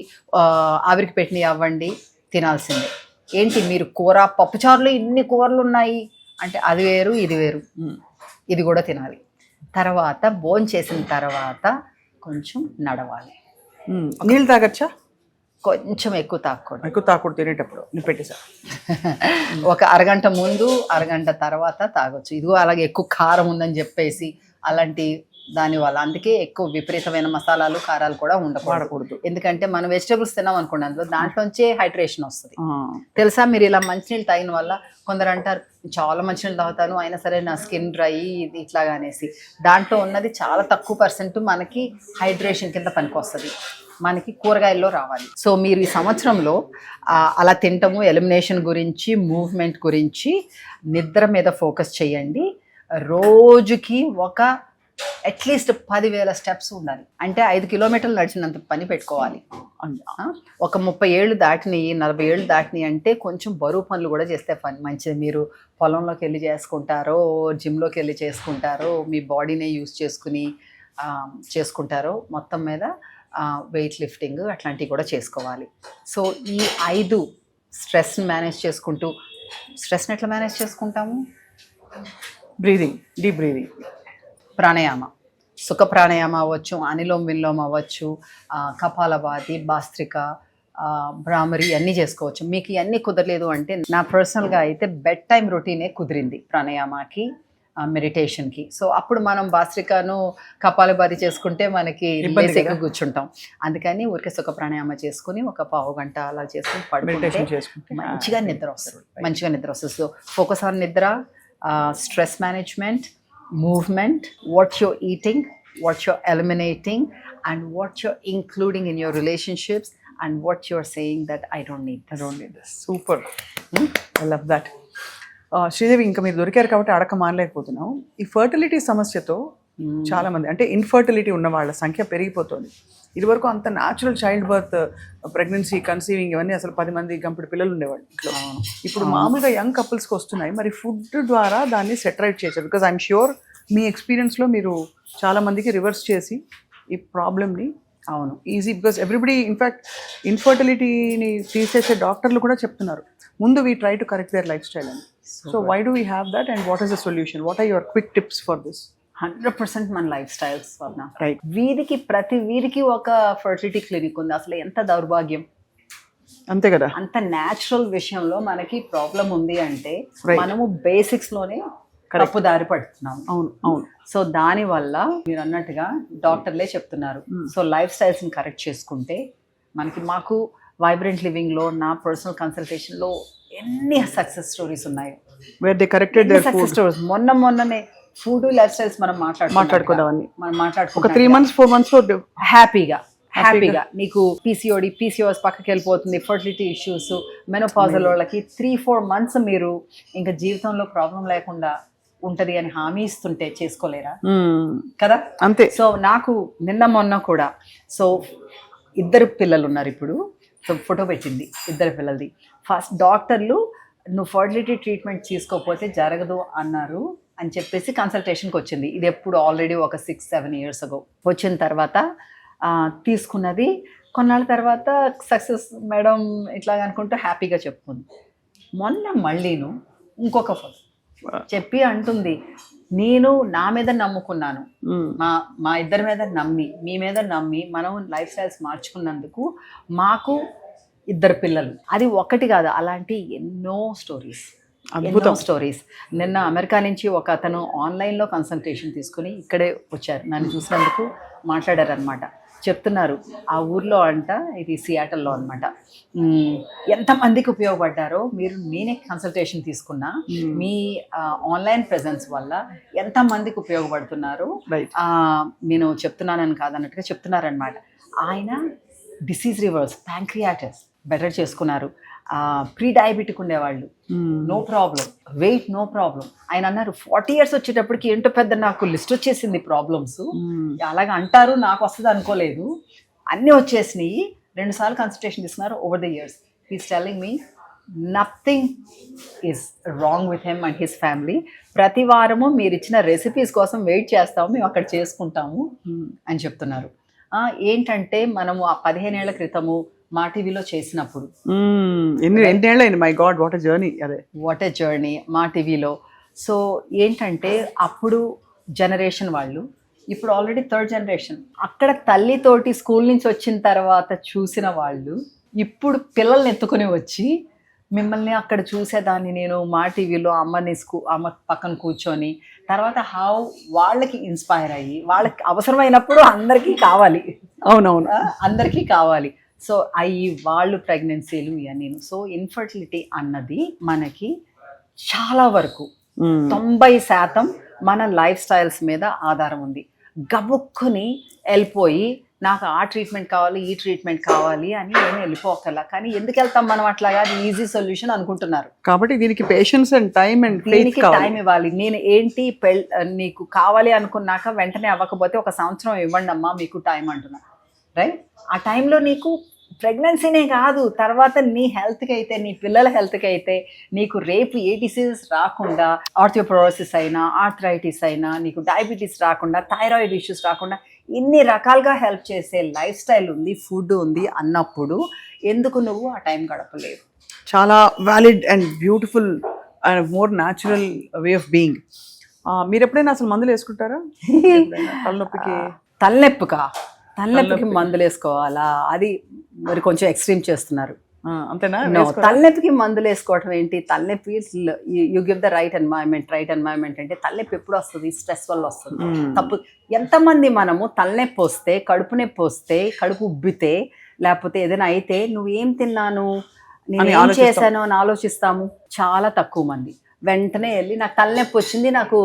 ఆవిరికి పెట్టినవి అవ్వండి, తినాల్సిందే. ఏంటి మీరు కూర పప్పుచారులో ఇన్ని కూరలు ఉన్నాయి అంటే అది వేరు ఇది వేరు, ఇది కూడా తినాలి. తర్వాత భోజనం చేసిన తర్వాత కొంచెం నడవాలి. నీళ్ళు తాగచ్చా? కొంచెం ఎక్కువ తాగకూడదు. ఎక్కువ తాగకూడదు తినేటప్పుడు. నేను పెట్టేసా. ఒక అరగంట ముందు అరగంట తర్వాత తాగొచ్చు. ఇదిగో అలాగే ఎక్కువ కారం ఉందని చెప్పేసి అలాంటి దానివల్ల, అందుకే ఎక్కువ విపరీతమైన మసాలాలు కారాలు కూడా ఉండకూడదు. ఎందుకంటే మనం వెజిటేబుల్స్ తిన్నాం అనుకోండి, అందులో దాంట్లోంచే హైడ్రేషన్ వస్తుంది. తెలుసా, మీరు ఇలా మంచినీళ్ళు తాగిన వల్ల కొందరు అంటారు చాలా మంచినీళ్ళు తాగుతాను అయినా సరే నా స్కిన్ డ్రై ఇది ఇట్లాగా అనేసి. దాంట్లో ఉన్నది చాలా తక్కువ % మనకి హైడ్రేషన్ కింద పనికి వస్తుంది, మనకి కూరగాయల్లో రావాలి. సో మీరు ఈ సంవత్సరంలో అలా తింటము, ఎలిమినేషన్ గురించి, మూవ్మెంట్ గురించి, నిద్ర మీద ఫోకస్ చేయండి. రోజుకి అట్లీస్ట్ 10,000 స్టెప్స్ ఉండాలి. అంటే 5 కిలోమీటర్లు నడిచినంత పని పెట్టుకోవాలి. ఒక 30 ఏళ్ళు దాటినాయి, 40 ఏళ్ళు దాటినాయి అంటే కొంచెం బరువు పనులు కూడా చేస్తే మంచిది. మీరు పొలంలోకి వెళ్ళి చేసుకుంటారో, జిమ్లోకి వెళ్ళి చేసుకుంటారో, మీ బాడీనే యూస్ చేసుకుంటారో, మొత్తం మీద వెయిట్ లిఫ్టింగ్ అట్లాంటివి కూడా చేసుకోవాలి. సో ఈ 5 స్ట్రెస్ని మేనేజ్ చేసుకుంటూ, స్ట్రెస్ని ఎట్లా మేనేజ్ చేసుకుంటాము? బ్రీదింగ్, డీప్ బ్రీదింగ్, ప్రాణాయామ, సుఖ ప్రాణాయామ అవ్వచ్చు, అనిలోమ్ విలోమ్ అవ్వచ్చు, కపాలభాతి, భాస్త్రిక, భ్రామరి అన్నీ చేసుకోవచ్చు. మీకు ఇవన్నీ కుదరలేదు అంటే నా పర్సనల్గా అయితే బెడ్ టైం రొటీనే కుదిరింది ప్రాణాయామకి, మెడిటేషన్కి. సో అప్పుడు మనం భాస్త్రికను కపాలభాతి చేసుకుంటే మనకి బేసిక్గా కూర్చుంటాం. అందుకని ఊరికే సుఖ ప్రాణాయామ చేసుకుని ఒక పావు గంట అలా చేసుకుని పడుకుంటే మంచిగా నిద్ర వస్తుంది. సో ఫోకస్ ఆన్ నిద్ర, stress management, movement, what you're eating, what you're eliminating, and what you're including in your relationships, and what you're saying that I don't need this. Super. I love that. Sridevi, ఇంకా మీరు దొరికారు కాబట్టి అడక మానలేకపోతున్నాం. ఈ fertility సమస్యతో చాలా మంది, అంటే ఇన్ఫర్టిలిటీ ఉన్న వాళ్ళ సంఖ్య పెరిగిపోతుంది. ఇదివరకు అంత natural child birth, pregnancy, conceiving ఇవన్నీ అసలు 10 మంది గంపుడు పిల్లలు ఉండేవాళ్ళు ఇంట్లో. ఇప్పుడు మామూలుగా యంగ్ కపుల్స్కి వస్తున్నాయి. మరి ఫుడ్ ద్వారా దాన్ని సెటరైట్ చేశారు. బికాజ్ ఐఎమ్ ష్యూర్ మీ ఎక్స్పీరియన్స్లో మీరు చాలా మందికి రివర్స్ చేసి ఈ ప్రాబ్లమ్ని ఈజీ, బికాజ్ ఎవ్రీబడి ఇన్ఫ్యాక్ట్ ఇన్ఫర్టిలిటీని తీసేసే డాక్టర్లు కూడా చెప్తున్నారు ముందు we try to correct their lifestyle అని. So why do we have that and what is the solution? What are your quick tips for this? 100% మన లైఫ్ స్టైల్స్ వల్ల. Right, ప్రతి వీరికి ఒక ఫర్టిలిటీ క్లినిక్ ఉంది. అసలు ఎంత దౌర్భాగ్యం, అంతే కదా. అంత న్యాచురల్ విషయంలో మనకి ప్రాబ్లం ఉంది అంటే మనము బేసిక్స్ లోనే తప్పు దారి పడుతున్నాం. అవును. సో దాని వల్ల మీరు అన్నట్టుగా డాక్టర్లే చెప్తున్నారు. సో లైఫ్ స్టైల్స్ ని కరెక్ట్ చేసుకుంటే మాకు వైబ్రెంట్ లివింగ్ లో నా పర్సనల్ కన్సల్టేషన్ లో ఎన్ని సక్సెస్ స్టోరీస్ ఉన్నాయో. Where they corrected their success stories. మొన్ననే ఫుడ్ లైఫ్ స్టైల్స్ మనం మాట్లాడుకోవడం, ఒక 3 months 4 months హ్యాపీగా నీకు పీసీఓఎస్ పక్కకి వెళ్ళిపోతుంది, ఫర్టిలిటీ ఇష్యూస్, మెనోపాజల్ వాళ్ళకి 3-4 months మీరు ఇంకా జీవితంలో ప్రాబ్లం లేకుండా ఉంటది అని హామీ ఇస్తుంటే చేసుకోలేరా కదా? అంతే. సో నాకు మొన్న కూడా, సో 2 పిల్లలు ఉన్నారు ఇప్పుడు. సో ఫోటో పెట్టింది 2 పిల్లలది. ఫస్ట్ డాక్టర్లు నువ్వు ఫర్టిలిటీ ట్రీట్మెంట్ తీసుకోకపోతే జరగదు అన్నారు. అని చెప్పేసి కన్సల్టేషన్కి వచ్చింది. ఇది ఎప్పుడు ఆల్రెడీ ఒక 6-7 years ago. వచ్చిన తర్వాత తీసుకున్నది. కొన్నాళ్ళ తర్వాత సక్సెస్ మేడం ఇట్లా అనుకుంటూ హ్యాపీగా చెప్పుకుంది. మొన్న మళ్ళీను ఇంకొక ఫోన్ చెప్పి అంటుంది, నేను నా మీద నమ్ముకున్నాను, మా ఇద్దరి మీద నమ్మి, మీ మీద నమ్మి మనం లైఫ్ స్టైల్స్ మార్చుకున్నందుకు మాకు 2 పిల్లలు. అది ఒక్కటి కాదు, అలాంటి ఎన్నో స్టోరీస్. నిన్న అమెరికా నుంచి ఒక అతను ఆన్లైన్లో కన్సల్టేషన్ తీసుకుని ఇక్కడే వచ్చారు. నన్ను చూసినందుకు మాట్లాడారనమాట. చెప్తున్నారు ఆ ఊర్లో అంట, ఇది సియాటల్లో అనమాట, ఎంతమందికి ఉపయోగపడ్డారో మీరు. నేనే కన్సల్టేషన్ తీసుకున్నా, మీ ఆన్లైన్ ప్రెజెన్స్ వల్ల ఎంతమందికి ఉపయోగపడుతున్నారు నేను చెప్తున్నానని కాదన్నట్టుగా చెప్తున్నారనమాట. ఆయన డిసీజ్ రివర్స్, ప్యాంక్రియాటిస్ బెటర్ చేసుకున్నారు. ప్రీ డయాబెటిక్ ఉండేవాళ్ళు, no problem, weight no problem. ఆయన అన్నారు 40 years వచ్చేటప్పటికి ఏంటో పెద్ద నాకు లిస్ట్ వచ్చేసింది ప్రాబ్లమ్స్. అలాగ అంటారు, నాకు వస్తుంది అనుకోలేదు, అన్నీ వచ్చేసినాయి. 2 సార్లు కన్సల్టేషన్ తీసుకున్నారు over the years. He's telling me nothing is wrong with him and his family. ప్రతి వారము మీరు ఇచ్చిన రెసిపీస్ కోసం వెయిట్ చేస్తాము, మేము అక్కడ చేసుకుంటాము అని చెప్తున్నారు. ఏంటంటే మనము ఆ 15 ఏళ్ల క్రితము మా టీవీలో చేసినప్పుడు, వాట్ ఎ జర్నీ మా టీవీలో. సో ఏంటంటే అప్పుడు జనరేషన్ వాళ్ళు, ఇప్పుడు ఆల్రెడీ 3rd generation. అక్కడ తల్లితోటి స్కూల్ నుంచి వచ్చిన తర్వాత చూసిన వాళ్ళు ఇప్పుడు పిల్లల్ని ఎత్తుకుని వచ్చి మిమ్మల్ని అక్కడ చూసేదాన్ని నేను మా టీవీలో, అమ్మ పక్కన కూర్చొని, తర్వాత వాళ్ళకి ఇన్స్పైర్ అయ్యి, వాళ్ళకి అవసరమైనప్పుడు అందరికీ కావాలి. అవునవును, అందరికీ కావాలి. సో వాళ్ళు ప్రెగ్నెన్సీలు ఇవన్నీ. సో ఇన్ఫర్టిలిటీ అన్నది మనకి చాలా వరకు 90% మన లైఫ్ స్టైల్స్ మీద ఆధారం ఉంది. గబుక్కుని వెళ్ళిపోయి నాకు ఆ ట్రీట్మెంట్ కావాలి, ఈ ట్రీట్మెంట్ కావాలి అని ఏమి వెళ్ళిపోకల్లా. కానీ ఎందుకు వెళ్తాం మనం అట్లాగా? ఈజీ సొల్యూషన్ అనుకుంటున్నారు. కాబట్టి దీనికి పేషెన్స్ అండ్ టైం టైం ఇవ్వాలి. నేను ఏంటి నీకు కావాలి అనుకున్నాక వెంటనే అవ్వకపోతే 1 సంవత్సరం ఇవ్వండి అమ్మా మీకు టైం అంటున్నా, రైట్? ఆ టైంలో నీకు ప్రెగ్నెన్సీనే కాదు, తర్వాత నీ హెల్త్కి అయితే, నీ పిల్లల హెల్త్కి అయితే, నీకు రేపు ఏ డిసీజెస్ రాకుండా, ఆర్థియోపోరోసిస్ అయినా, ఆర్థరైటిస్ అయినా, నీకు డయాబెటీస్ రాకుండా, థైరాయిడ్ ఇష్యూస్ రాకుండా, ఇన్ని రకాలుగా హెల్ప్ చేసే లైఫ్ స్టైల్ ఉంది, ఫుడ్ ఉంది అన్నప్పుడు ఎందుకు నువ్వు ఆ టైం గడపలేవు? చాలా valid and beautiful and more natural way of being. మీరు ఎప్పుడైనా అసలు మందులు వేసుకుంటారా? తలనొప్పికి మందులు వేసుకోవాలా? అది మరి కొంచెం ఎక్స్ట్రీమ్ చేస్తున్నారు. అంతేనా? తలనొప్పికి మందులు వేసుకోవటం ఏంటి? తలనొప్పి you give the right environment అంటే తలనొప్పి ఎప్పుడు వస్తుంది? స్ట్రెస్ వల్ల వస్తుంది. తప్పు. ఎంతమంది మనము తలనొప్పి వస్తే, కడుపు నొప్పి వస్తే, కడుపు ఉబ్బితే, లేకపోతే ఏదైనా అయితే నువ్వేం తిన్నాను, నేను ఏం చేశాను అని ఆలోచిస్తాము. చాలా తక్కువ మంది. వెంటనే వెళ్ళి నాకు తలనొప్పి వచ్చింది, నాకు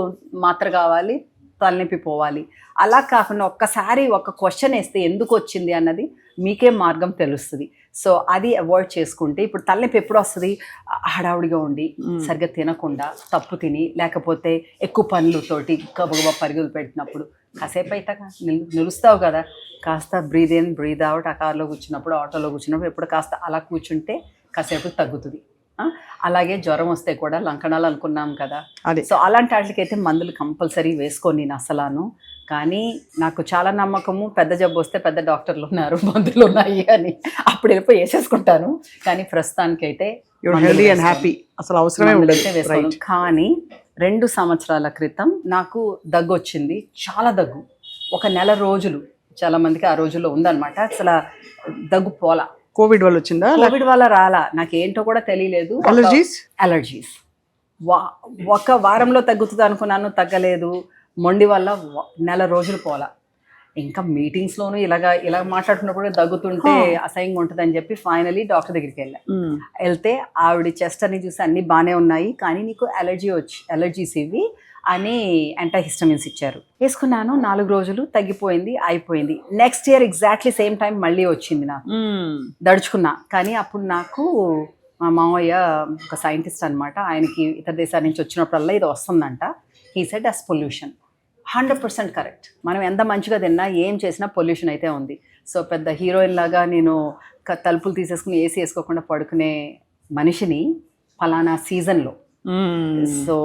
మాత్ర కావాలి, తలనొప్పి పోవాలి. అలా కాకుండా ఒక్కసారి ఒక క్వశ్చన్ వేస్తే ఎందుకు వచ్చింది అన్నది మీకే మార్గం తెలుస్తుంది. సో అది అవాయిడ్ చేసుకుంటే, ఇప్పుడు తలనొప్పి ఎప్పుడు వస్తుంది? హడావుడిగా ఉండి, సరిగ్గా తినకుండా, తప్పు తిని, లేకపోతే ఎక్కువ పనులతోటి గబగబా పరుగులు పెట్టినప్పుడు కాసేపు అయితే నిలుస్తావు కదా, కాస్త బ్రీద్ ఇన్ బ్రీద్ అవుట్. ఆ కార్లో కూర్చున్నప్పుడు, ఆటోలో కూర్చున్నప్పుడు ఎప్పుడు కాస్త అలా కూర్చుంటే కాసేపు తగ్గుతుంది. అలాగే జ్వరం వస్తే కూడా లంకణాలు అనుకున్నాం కదా, సో అలాంటి వాటికైతే మందులు కంపల్సరీ వేసుకోని నేను అసలాను. కానీ నాకు చాలా నమ్మకము, పెద్ద జబ్బు వస్తే పెద్ద డాక్టర్లు ఉన్నారు, మందులు ఉన్నాయి అని అప్పుడు వెళ్ళిపోయి వేసేసుకుంటాను. కానీ ప్రస్తుతానికైతే అసలు అవసరమే వేసుకోను. కానీ 2 సంవత్సరాల క్రితం నాకు దగ్గు వచ్చింది, చాలా దగ్గు. 1 నెల రోజులు, చాలా మందికి ఆ రోజుల్లో ఉందన్నమాట. అసలు దగ్గు పోలా. కోవిడ్ వల్ల వచ్చిందా? కోవిడ్ వల్ల రాలా, నాకేంటో కూడా తెలియలేదు. అలర్జీస్ 1 వారంలో తగ్గుతుంది అనుకున్నాను, తగ్గలేదు. మొండి వల్ల 1 నెల రోజులు పోలా. ఇంకా మీటింగ్స్లోనూ ఇలా మాట్లాడుతున్నప్పుడు దగ్గుతుంటే అసహ్యంగా ఉంటుందని చెప్పి ఫైనలీ డాక్టర్ దగ్గరికి వెళ్తే ఆవిడ చెస్ట్ అని చూసి అన్నీ బాగానే ఉన్నాయి, కానీ నీకు అలర్జీస్ ఇవి అని యాంటీహిస్టమిన్స్ ఇచ్చారు. వేసుకున్నాను, 4 రోజులు తగ్గిపోయింది, అయిపోయింది. Next year exactly same time మళ్ళీ వచ్చింది నాకు. దడుచుకున్నా. కానీ అప్పుడు నాకు మా మావయ్య ఒక సైంటిస్ట్ అనమాట, ఆయనకి ఇతర దేశాల నుంచి వచ్చినప్పుడల్లా ఇది వస్తుందంట. He said us pollution. 100% correct. మనం ఎంత మంచిగా తిన్నా, ఏం చేసినా పొల్యూషన్ అయితే ఉంది. సో పెద్ద హీరోయిన్ లాగా నేను తలుపులు తీసేసుకుని ఏసీ వేసుకోకుండా పడుకునే మనిషిని ఫలానా సీజన్లో, సో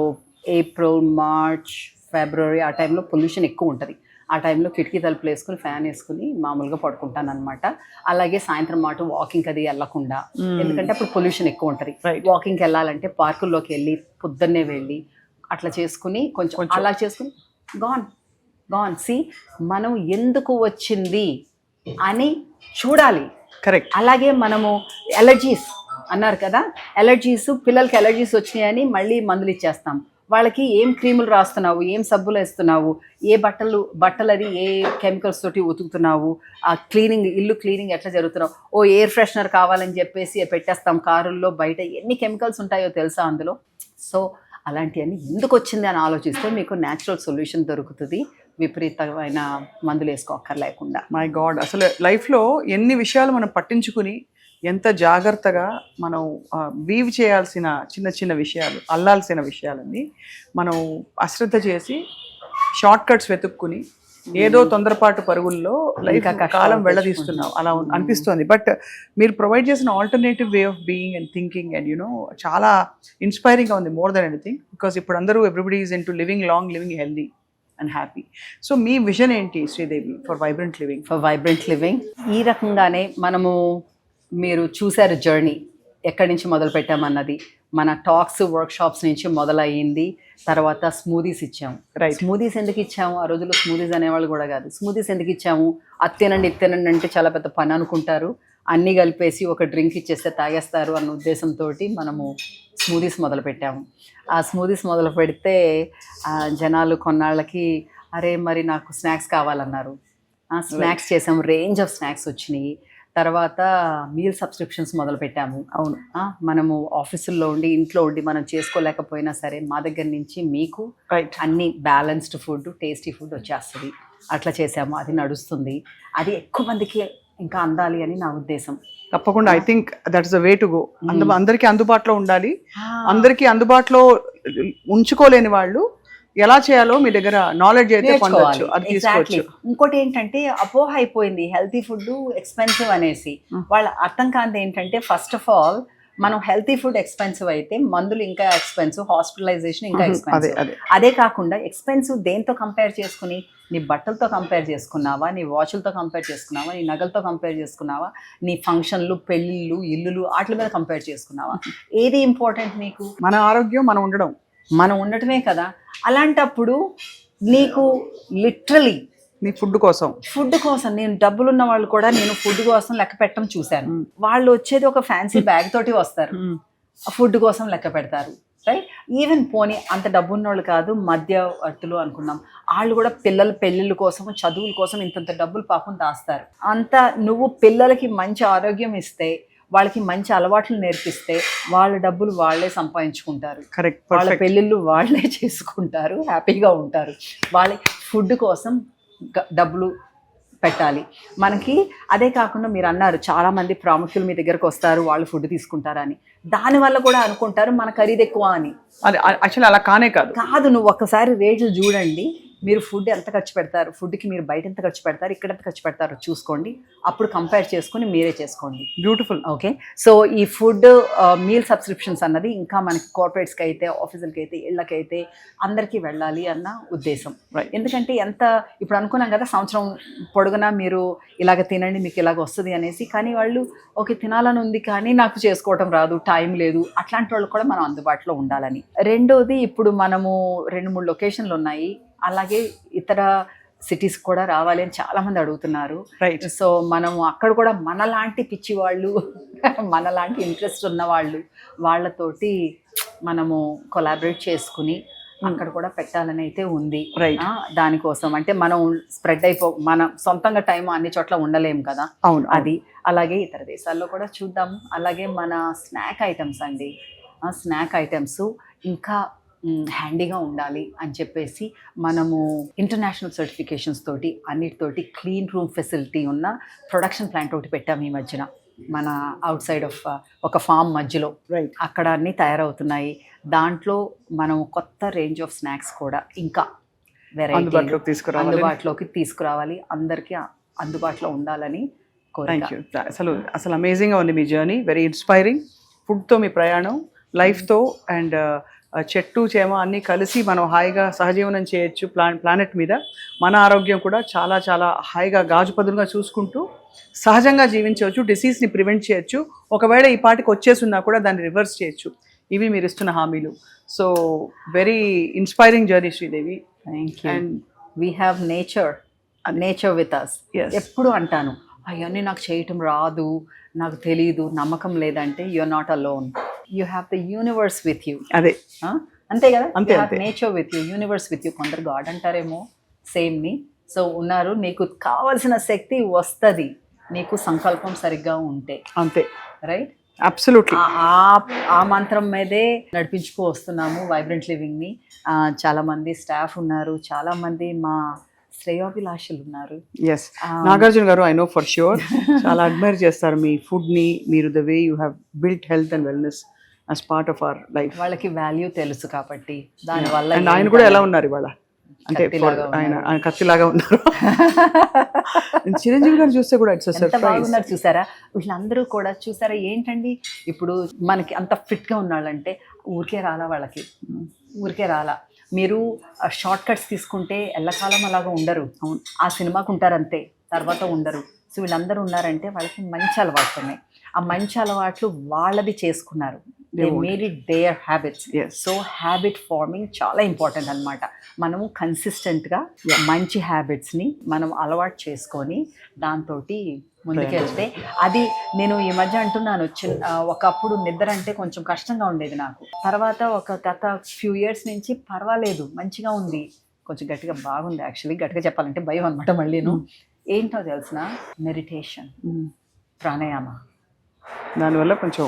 ఏప్రిల్, మార్చ్, ఫిబ్రవరి ఆ టైంలో పొల్యూషన్ ఎక్కువ ఉంటుంది. ఆ టైంలో కిటికీ తలుపులు వేసుకుని ఫ్యాన్ వేసుకుని మామూలుగా పడుకుంటాను అనమాట. అలాగే సాయంత్రం మాట వాకింగ్కి అది వెళ్ళకుండా, ఎందుకంటే అప్పుడు పొల్యూషన్ ఎక్కువ ఉంటుంది. వాకింగ్కి వెళ్ళాలంటే పార్కుల్లోకి వెళ్ళి పొద్దున్నే వెళ్ళి అట్లా చేసుకుని కొంచెం అలా చేసుకుని గాన్ సి మనం ఎందుకు వచ్చింది అని చూడాలి. కరెక్ట్. అలాగే మనము ఎలర్జీస్ అన్నారు కదా, ఎలర్జీస్, పిల్లలకి ఎలర్జీస్ వచ్చినాయని మళ్ళీ మందులు ఇచ్చేస్తాం. వాళ్ళకి ఏం క్రీములు రాస్తున్నావు, ఏం సబ్బులు వేస్తున్నావు, ఏ బట్టలు అది ఏ కెమికల్స్ తోటి ఉతుకుతున్నావు, ఆ క్లీనింగ్, ఇల్లు క్లీనింగ్ ఎట్లా జరుగుతున్నావు, ఓ ఎయిర్ ఫ్రెషనర్ కావాలని చెప్పేసి పెట్టేస్తాం కారుల్లో, బయట ఎన్ని కెమికల్స్ ఉంటాయో తెలుసా అందులో. సో అలాంటివన్నీ ఎందుకు వచ్చింది అని ఆలోచిస్తే మీకు న్యాచురల్ సొల్యూషన్ దొరుకుతుంది, విపరీతమైన మందులు వేసుకోక్కర్లేకుండా. మై గాడ్, అసలు లైఫ్లో ఎన్ని విషయాలు మనం పట్టించుకుని ఎంత జాగ్రత్తగా మనం వీవ్ చేయాల్సిన చిన్న చిన్న విషయాలు, అల్లాల్సిన విషయాలన్నీ మనం అశ్రద్ధ చేసి షార్ట్ కట్స్ వెతుక్కుని ఏదో తొందరపాటు పరుగుల్లో లైఫ్ కాలం వెళ్ళదీస్తున్నాం అలా అనిపిస్తుంది. బట్ మీరు ప్రొవైడ్ చేసిన alternative way of being and thinking and చాలా ఇన్స్పైరింగ్గా ఉంది, మోర్ దెన్ ఎనీథింగ్. బికాస్ ఇప్పుడు అందరూ everybody is into living long, living healthy and happy. So మీ విజన్ ఏంటి Sridevi for vibrant living? For vibrant living ఈ రకంగానే మనము, మీరు చూశారు జర్నీ ఎక్కడి నుంచి మొదలు పెట్టామన్నది. మన టాక్స్, వర్క్షాప్స్ నుంచి మొదలయ్యింది. తర్వాత స్మూదీస్ ఇచ్చాము. స్మూదీస్ ఎందుకు ఇచ్చాము? ఆ రోజుల్లో స్మూదీస్ అనేవాళ్ళు కూడా కాదు. స్మూదీస్ ఎందుకు ఇచ్చాము? అత్తేనండి ఇత్తేనండి అంటే చాలా పెద్ద పని అనుకుంటారు. అన్నీ కలిపేసి ఒక డ్రింక్ ఇచ్చేస్తే తాగేస్తారు అన్న ఉద్దేశంతో మనము స్మూదీస్ మొదలు పెట్టాము. ఆ స్మూదీస్ మొదలు పెడితే జనాలు కొన్నాళ్ళకి అరే మరి నాకు స్నాక్స్ కావాలన్నారు. స్నాక్స్ చేసాము, రేంజ్ ఆఫ్ స్నాక్స్ వచ్చినాయి. తర్వాత మీల్ సబ్స్క్రిప్షన్స్ మొదలు పెట్టాము. అవును, మనము ఆఫీసుల్లో ఉండి ఇంట్లో ఉండి మనం చేసుకోలేకపోయినా సరే మా దగ్గర నుంచి మీకు అన్ని బ్యాలెన్స్డ్ ఫుడ్, టేస్టీ ఫుడ్ వచ్చేస్తుంది. అట్లా చేసాము, అది నడుస్తుంది. అది ఎక్కువ మందికి ఇంకా అందాలి అని నా ఉద్దేశం. తప్పకుండా. I think that is the way to go. అందరికీ అందుబాటులో ఉండాలి. అందరికీ అందుబాటులో ఉంచుకోలేని వాళ్ళు ఎలా చేయాలో మీ దగ్గర నాలెడ్జ్ అయితే పొందొచ్చు, అది తీసుకోవచ్చు. ఇంకోటి ఏంటంటే అపోహ అయిపోయింది హెల్తీ ఫుడ్ ఎక్స్పెన్సివ్ అనేసి. వాళ్ళ అర్థం కాదు ఏంటంటే, ఫస్ట్ ఆఫ్ ఆల్ మనం హెల్తీ ఫుడ్ ఎక్స్పెన్సివ్ అయితే మందులు ఇంకా ఎక్స్పెన్సివ్, హాస్పిటలైజేషన్ ఇంకా ఎక్స్పెన్సివ్. అదే కాకుండా ఎక్స్పెన్సివ్ దేంతో కంపేర్ చేసుకుని, నీ బట్టలతో కంపేర్ చేసుకున్నావా, నీ వాచ్లతో కంపేర్ చేసుకున్నావా, నీ నగలతో కంపేర్ చేసుకున్నావా, నీ ఫంక్షన్లు, పెళ్ళిళ్ళు, ఇల్లులు వాటి మీద కంపేర్ చేసుకున్నావా? ఏది ఇంపార్టెంట్ నీకు? మన ఆరోగ్యం, మనం ఉండటమే కదా. అలాంటప్పుడు నీకు లిటరలీ నీ ఫుడ్ కోసం నేను డబ్బులున్న వాళ్ళు కూడా నేను ఫుడ్ కోసం లెక్క పెట్టడం చూశాను. వాళ్ళు వచ్చేది ఒక ఫ్యాన్సీ బ్యాగ్ తోటి వస్తారు, ఫుడ్ కోసం లెక్క పెడతారు. రైట్? ఈవెన్ పోనీ అంత డబ్బు ఉన్నోళ్ళు కాదు, మధ్యవర్తులు అనుకున్నాం, వాళ్ళు కూడా పిల్లల పెళ్ళిళ్ళ కోసం, చదువుల కోసం ఇంతంత డబ్బులు పాపం దాస్తారు. అంత నువ్వు పిల్లలకి మంచి ఆరోగ్యం ఇస్తే, వాళ్ళకి మంచి అలవాట్లు నేర్పిస్తే, వాళ్ళ డబ్బులు వాళ్ళే సంపాదించుకుంటారు, వాళ్ళ పెళ్ళిళ్ళు వాళ్ళే చేసుకుంటారు, హ్యాపీగా ఉంటారు. వాళ్ళ ఫుడ్ కోసం డబ్బులు పెట్టాలి మనకి. అదే కాకుండా మీరు అన్నారు చాలామంది ప్రాముఖ్యులు మీ దగ్గరకు వస్తారు, వాళ్ళు ఫుడ్ తీసుకుంటారని. దానివల్ల కూడా అనుకుంటారు మన ఖరీదు ఎక్కువ అని. అది యాక్చువల్లీ అలా కాదు. నువ్వు ఒక్కసారి రేట్లు చూడండి, మీరు ఫుడ్ ఎంత ఖర్చు పెడతారు, ఫుడ్కి మీరు బయట ఎంత ఖర్చు పెడతారు, ఇక్కడ ఎంత ఖర్చు పెడతారో చూసుకోండి. అప్పుడు కంపేర్ చేసుకుని మీరే చేసుకోండి. బ్యూటిఫుల్. ఓకే, సో ఈ ఫుడ్ మీల్ సబ్స్క్రిప్షన్స్ అన్నది ఇంకా మనకి కార్పొరేట్స్కి అయితే, ఆఫీసులకి అయితే, ఇళ్ళకైతే అందరికీ వెళ్ళాలి అన్న ఉద్దేశం. ఎందుకంటే ఇప్పుడు అనుకున్నాం కదా, సంవత్సరం పొడుగునా మీరు ఇలాగ తినండి మీకు ఇలాగ వస్తుంది అనేసి. కానీ వాళ్ళు ఓకే తినాలని ఉంది కానీ నాకు చేసుకోవటం రాదు, టైం లేదు, అట్లాంటి వాళ్ళు కూడా మనం అందుబాటులో ఉండాలని. రెండోది, ఇప్పుడు మనము 2-3 లొకేషన్లు ఉన్నాయి, అలాగే ఇతర సిటీస్ కూడా రావాలి అని చాలా మంది అడుగుతున్నారు. సో మనము అక్కడ కూడా మనలాంటి పిచ్చి వాళ్ళు, మనలాంటి ఇంట్రెస్ట్ ఉన్న వాళ్ళతోటి మనము కొలాబరేట్ చేసుకుని అక్కడ కూడా పెట్టాలని అయితే ఉంది. దానికోసం అంటే మనం స్ప్రెడ్ మనం సొంతంగా టైం అన్ని చోట్ల ఉండలేము కదా. అవును, అది అలాగే ఇతర దేశాల్లో కూడా చూద్దాము. అలాగే మన స్నాక్ ఐటమ్స్ అండి, స్నాక్ ఐటమ్స్ ఇంకా హ్యాండీగా ఉండాలి అని చెప్పేసి మనము ఇంటర్నేషనల్ సర్టిఫికేషన్స్ తోటి అన్నిటితోటి క్లీన్ రూమ్ ఫెసిలిటీ ఉన్న ప్రొడక్షన్ ప్లాంట్ ఒకటి పెట్టాము ఈ మధ్యన, మన అవుట్ సైడ్ ఆఫ్ ఒక ఫామ్ మధ్యలో. అక్కడ అన్నీ తయారవుతున్నాయి. దాంట్లో మనం కొత్త రేంజ్ ఆఫ్ స్నాక్స్ కూడా ఇంకా వెరైటీ అందుబాటులోకి తీసుకురావాలి, అందరికీ అందుబాటులో ఉండాలని కోరిక. అసలు అమేజింగ్గా ఉంది మీ జర్నీ, వెరీ ఇన్స్పైరింగ్. ఫుడ్తో మీ ప్రయాణం, లైఫ్తో అండ్ చెట్టు చేమ అన్నీ కలిసి మనం హాయిగా సహజీవనం చేయొచ్చు ప్లానెట్ మీద. మన ఆరోగ్యం కూడా చాలా చాలా హాయిగా గాజుపదులుగా చూసుకుంటూ సహజంగా జీవించవచ్చు, డిసీజ్ని ప్రివెంట్ చేయొచ్చు. ఒకవేళ ఈ పాటికి వచ్చేసున్నా కూడా దాన్ని రివర్స్ చేయొచ్చు. ఇవి మీరు ఇస్తున్న హామీలు. So very inspiring journey Sridevi. Thank you. And we have nature with us. ఎప్పుడు అంటాను అవన్నీ నాకు చేయటం రాదు, నాకు తెలీదు, నమ్మకం లేదంటే you are not alone. You have the universe with you. అదే అంతే కదా, అంతే nature with you, universe with you. కొందరు గాడ్ అంటారేమో సేమ్ని. సో ఉన్నారు, నీకు కావాల్సిన శక్తి వస్తుంది నీకు సంకల్పం సరిగ్గా ఉంటే. అంతే, రైట్? అబ్సల్యూట్లీ. ఆ మంత్రం మీదే నడిపించుకు వస్తున్నాము వైబ్రెంట్ లివింగ్ని. చాలామంది స్టాఫ్ ఉన్నారు, చాలామంది మా శ్రేయోభిలాషులు ఉన్నారు. ఎస్, నాగార్జున గారు ఐ నో ఫర్ ష్యూర్ చాలా అడ్మైర్ చేస్తారు మీ ఫుడ్ని. మీరు the way you have built health and wellness as part of our life. వాళ్ళకి వాల్యూ తెలుసు కాబట్టి దానివల్ల. అండ్ ఆయన కూడా ఎలా ఉన్నారు ఇవాళ అంటే ఆయన కత్తిలాగా ఉన్నారు. చిరంజీవి గారు చూస్తే కూడా ఇట్స్ ఎంత బాగున్నారు చూసారా. వీళ్ళందరూ కూడా చూసారా ఏంటండి, ఇప్పుడు మనకి అంత ఫిట్గా ఉన్నాళ్ళంటే ఊరికే రాలా, వాళ్ళకి ఊరికే రాలా. మీరు షార్ట్ కట్స్ తీసుకుంటే ఎల్లకాలం అలాగా ఉండరు. ఆ సినిమాకు ఉంటారు అంతే, తర్వాత ఉండరు. సో వీళ్ళందరూ ఉన్నారంటే వాళ్ళకి మంచి అలవాట్లు ఉన్నాయి. ఆ మంచి అలవాట్లు వాళ్ళది చేసుకున్నారు. They made it their habits. So habit forming చాలా ఇంపార్టెంట్ అనమాట. మనము కన్సిస్టెంట్గా మంచి హ్యాబిట్స్ని మనం అలవాటు చేసుకొని దాంతో ముందుకెళ్తే అది. నేను ఈ మధ్య అంటున్నాను, ఒకప్పుడు నిద్ర అంటే కొంచెం కష్టంగా ఉండేది నాకు. తర్వాత గత ఫ్యూ ఇయర్స్ నుంచి పర్వాలేదు, మంచిగా ఉంది, కొంచెం గట్టిగా బాగుంది. యాక్చువల్లీ గట్టిగా చెప్పాలంటే భయం అనమాట. మళ్ళీను ఏంటో తెలిసిన మెడిటేషన్, ప్రాణాయామ, దానివల్ల కొంచెం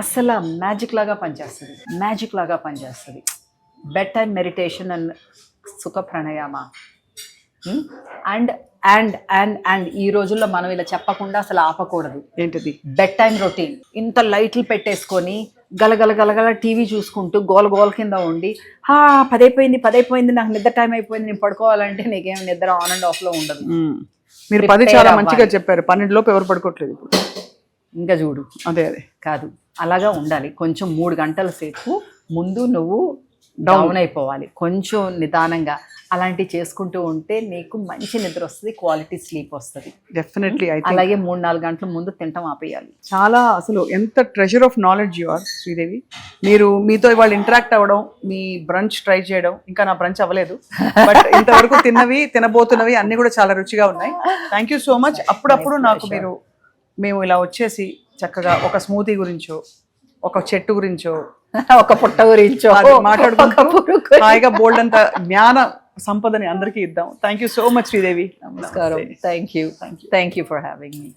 అసలు మ్యాజిక్ లాగా పనిచేస్తుంది. బెడ్ టైం మెడిటేషన్ అండ్ సుఖ pranayama. And and and and ఈ రోజుల్లో మనం ఇలా చెప్పకుండా అసలు ఆపకూడదు. ఏంటిది? Bed time routine. ఇంత లైట్లు పెట్టేసుకొని గలగల టీవీ చూసుకుంటూ గోల కింద ఉండి 10 నాకు నిద్ర టైం అయిపోయింది, నేను పడుకోవాలంటే నీకేం నిద్ర ఆన్ అండ్ ఆఫ్లో ఉండదు. మీరు 10 చాలా మంచిగా చెప్పారు. 12 లోపు ఎవరు పడుకోవట్లేదు ఇప్పుడు. ఇంకా చూడు. అదే కాదు, అలాగా ఉండాలి. కొంచెం 3 గంటల సేపు ముందు నువ్వు డౌన్ అయిపోవాలి, కొంచెం నిదానంగా. అలాంటివి చేసుకుంటూ ఉంటే నీకు మంచి నిద్ర వస్తుంది, క్వాలిటీ స్లీప్ వస్తుంది. డెఫినెట్లీ. అలాగే 3-4 గంటల ముందు తినటం ఆపేయాలి. చాలా అసలు ఎంత treasure of knowledge you are Sridevi. మీతో ఇవాళ ఇంటరాక్ట్ అవ్వడం, మీ బ్రంచ్ ట్రై చేయడం, ఇంకా నా బ్రంచ్ అవ్వలేదు బట్ ఇంతవరకు తినబోతున్నవి అన్ని కూడా చాలా రుచిగా ఉన్నాయి. Thank you so much. అప్పుడప్పుడు నాకు మేము ఇలా వచ్చేసి చక్కగా ఒక స్మూతీ గురించో, ఒక చెట్టు గురించో, ఒక పుట్ట గురించో మాట్లాడుకుంటూ హాయిగా బోల్డ్ అంత జ్ఞాన సంపదని అందరికీ ఇద్దాం. Thank you so much Sridevi. నమస్కారం. Thank you for having me.